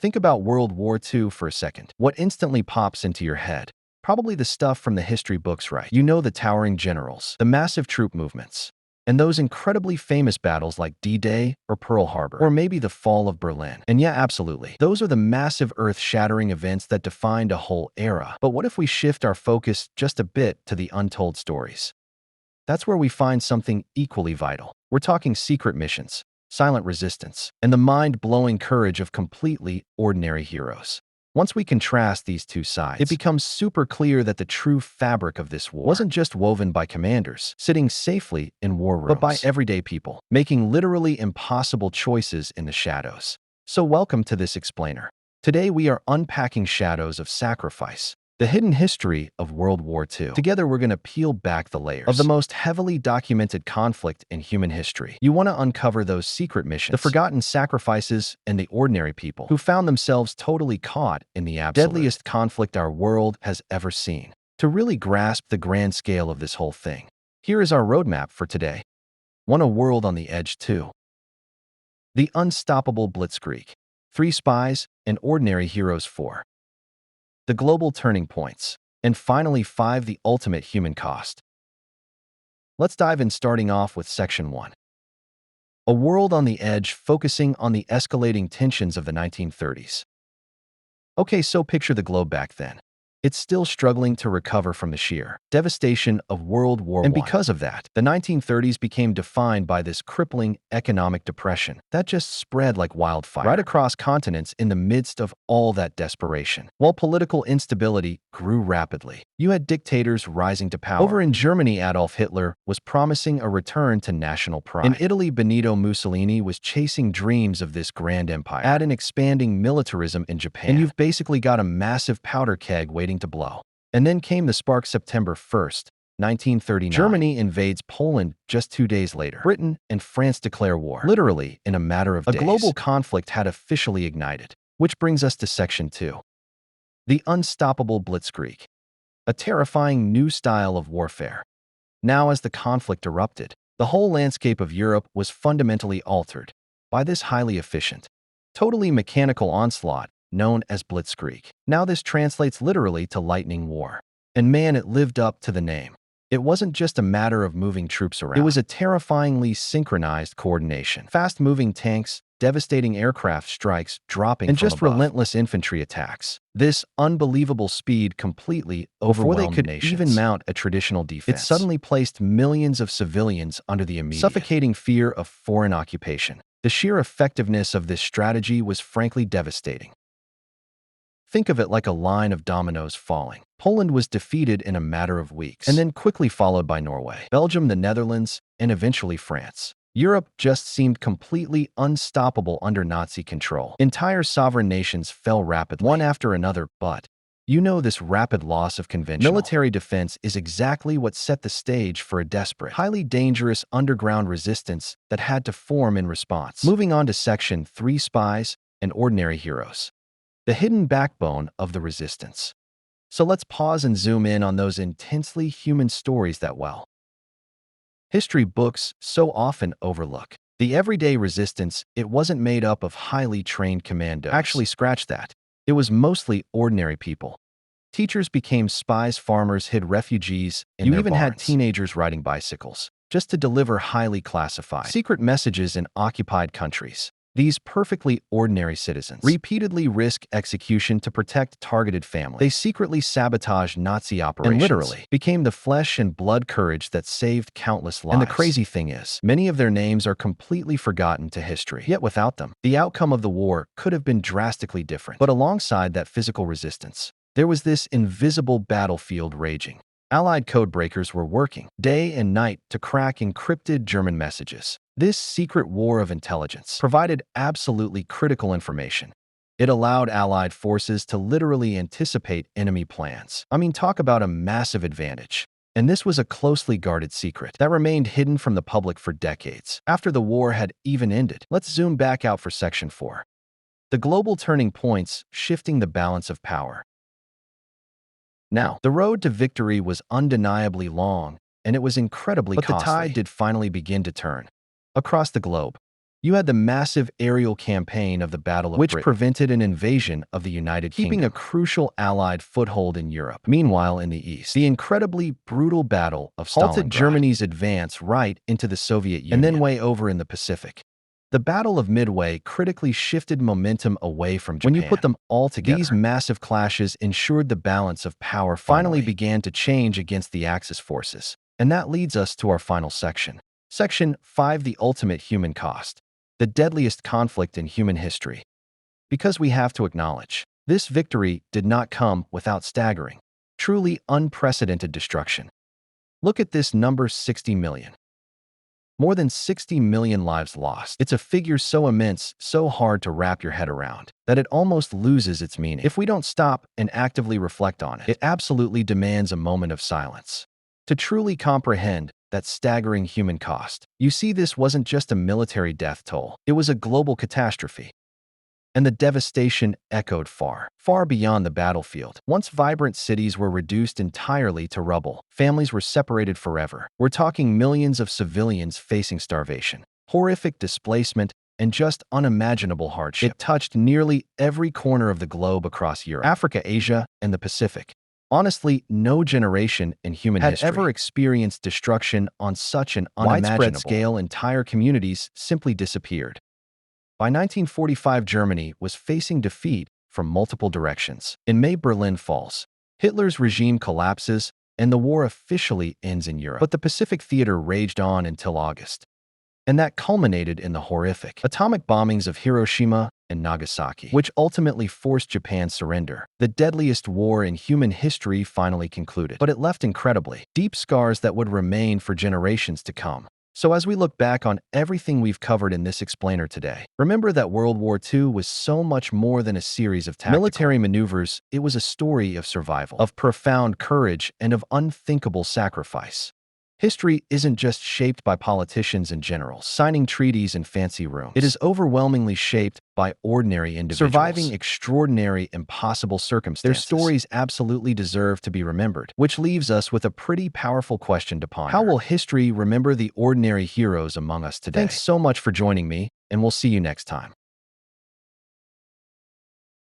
Think about World War II for a second. What instantly pops into your head? Probably the stuff from the history books, right? You know, the towering generals, the massive troop movements, and those incredibly famous battles like D-Day or Pearl Harbor, or maybe the fall of Berlin. And yeah, absolutely. Those are the massive earth-shattering events that defined a whole era. But what if we shift our focus just a bit to the untold stories? That's where we find something equally vital. We're talking secret missions, silent resistance, and the mind-blowing courage of completely ordinary heroes. Once we contrast these two sides, it becomes super clear that the true fabric of this war wasn't just woven by commanders sitting safely in war rooms, but by everyday people, making literally impossible choices in the shadows. So welcome to this explainer. Today we are unpacking shadows of sacrifice, the hidden history of World War II. Together, we're going to peel back the layers of the most heavily documented conflict in human history. You want to uncover those secret missions, the forgotten sacrifices, and the ordinary people who found themselves totally caught in the deadliest conflict our world has ever seen. To really grasp the grand scale of this whole thing, here is our roadmap for today. 1. A world on the edge. 2. The unstoppable blitzkrieg. 3. Spies and ordinary heroes. 4. The global turning points. And finally, 5. The ultimate human cost. Let's dive in, starting off with Section 1. A world on the edge, focusing on the escalating tensions of the 1930s. Okay, so picture the globe back then. It's still struggling to recover from the sheer devastation of World War I. And because of that, the 1930s became defined by this crippling economic depression that just spread like wildfire right across continents in the midst of all that desperation. While political instability grew rapidly, you had dictators rising to power. Over in Germany, Adolf Hitler was promising a return to national pride. In Italy, Benito Mussolini was chasing dreams of this grand empire. Add an expanding militarism in Japan, and you've basically got a massive powder keg waiting to blow. And then came the spark. September 1st, 1939. Germany invades Poland just 2 days later. Britain and France declare war, literally in a matter of days. A global conflict had officially ignited. Which brings us to Section 2. The unstoppable blitzkrieg. A terrifying new style of warfare. Now, as the conflict erupted, the whole landscape of Europe was fundamentally altered by this highly efficient, totally mechanical onslaught known as blitzkrieg. Now this translates literally to lightning war. And man, it lived up to the name. It wasn't just a matter of moving troops around. It was a terrifyingly synchronized coordination. Fast-moving tanks, devastating aircraft strikes dropping and just relentless infantry attacks. This unbelievable speed completely overwhelmed nations. Before they could even mount a traditional defense, it suddenly placed millions of civilians under the immediate, suffocating fear of foreign occupation. The sheer effectiveness of this strategy was frankly devastating. Think of it like a line of dominoes falling. Poland was defeated in a matter of weeks, and then quickly followed by Norway, Belgium, the Netherlands, and eventually France. Europe just seemed completely unstoppable under Nazi control. Entire sovereign nations fell rapidly, one after another, but you know, this rapid loss of conventional military defense is exactly what set the stage for a desperate, highly dangerous underground resistance that had to form in response. Moving on to Section 3. Spies and ordinary heroes. The hidden backbone of the resistance. So let's pause and zoom in on those intensely human stories that, well, history books so often overlook. The everyday resistance, it wasn't made up of highly trained commandos. Actually, scratch that. It was mostly ordinary people. Teachers became spies, farmers hid refugees, and you even had teenagers riding bicycles just to deliver highly classified secret messages in occupied countries. These perfectly ordinary citizens repeatedly risk execution to protect targeted families. They secretly sabotaged Nazi operations and literally became the flesh and blood courage that saved countless lives. And the crazy thing is, many of their names are completely forgotten to history. Yet without them, the outcome of the war could have been drastically different. But alongside that physical resistance, there was this invisible battlefield raging. Allied codebreakers were working day and night to crack encrypted German messages. This secret war of intelligence provided absolutely critical information. It allowed Allied forces to literally anticipate enemy plans. I mean, talk about a massive advantage. And this was a closely guarded secret that remained hidden from the public for decades. After the war had even ended, let's zoom back out for Section 4. The global turning points, shifting the balance of power. Now, the road to victory was undeniably long, and it was incredibly costly. But the tide did finally begin to turn. Across the globe, You had the massive aerial campaign of the Battle of Britain, which prevented an invasion of the United Kingdom, keeping a crucial Allied foothold in Europe. Meanwhile, in the East, the incredibly brutal Battle of Stalingrad halted Germany's advance right into the Soviet Union, and then way over in the Pacific. The Battle of Midway critically shifted momentum away from Japan. When you put them all together, these massive clashes ensured the balance of power finally began to change against the Axis forces. And that leads us to our final section. Section 5: The Ultimate Human Cost. The deadliest conflict in human history. Because we have to acknowledge, this victory did not come without staggering, truly unprecedented destruction. Look at this number: 60 million. More than 60 million lives lost. It's a figure so immense, so hard to wrap your head around, that it almost loses its meaning. If we don't stop and actively reflect on it, it absolutely demands a moment of silence. To truly comprehend that staggering human cost. You see, this wasn't just a military death toll. It was a global catastrophe. And the devastation echoed far, far beyond the battlefield. Once vibrant cities were reduced entirely to rubble. Families were separated forever. We're talking millions of civilians facing starvation, horrific displacement, and just unimaginable hardship. It touched nearly every corner of the globe across Europe, Africa, Asia, and the Pacific. Honestly, no generation in human history had ever experienced destruction on such an unimaginable scale. Entire communities simply disappeared. By 1945, Germany was facing defeat from multiple directions. In May, Berlin falls. Hitler's regime collapses, and the war officially ends in Europe. But the Pacific theater raged on until August. And that culminated in the horrific atomic bombings of Hiroshima and Nagasaki, which ultimately forced Japan's surrender. The deadliest war in human history finally concluded, but it left incredibly deep scars that would remain for generations to come. So as we look back on everything we've covered in this explainer today, remember that World War II was so much more than a series of military maneuvers. It was a story of survival, of profound courage, and of unthinkable sacrifice. History isn't just shaped by politicians and generals signing treaties in fancy rooms. It is overwhelmingly shaped by ordinary individuals surviving extraordinary, impossible circumstances. Their stories absolutely deserve to be remembered, which leaves us with a pretty powerful question to ponder. How will history remember the ordinary heroes among us today? Thanks so much for joining me, and we'll see you next time.